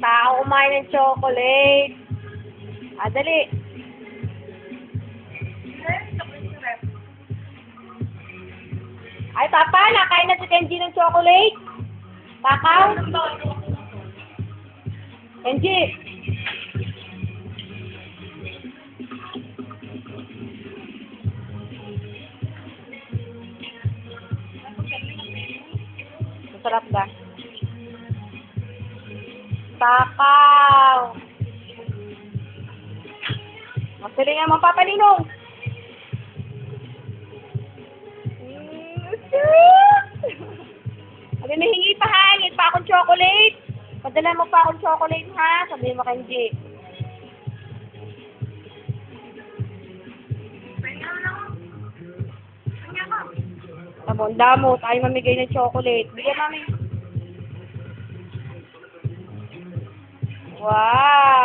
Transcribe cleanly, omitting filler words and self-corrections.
Tao kumain ng chocolate. Ah, dali. Ay, Papa, nakain na si Kenji ng chocolate. Takaw. Kenji. Masarap ba? Takaw. Masali nga mga papalinong. Ano nahingi pa ha? Hingi pa akong chocolate. Padala mo pa akong chocolate ha? Sabihin mo Kenji. Tabonda mo, tayo mamigay ng chocolate. Bigyan mami. Wow!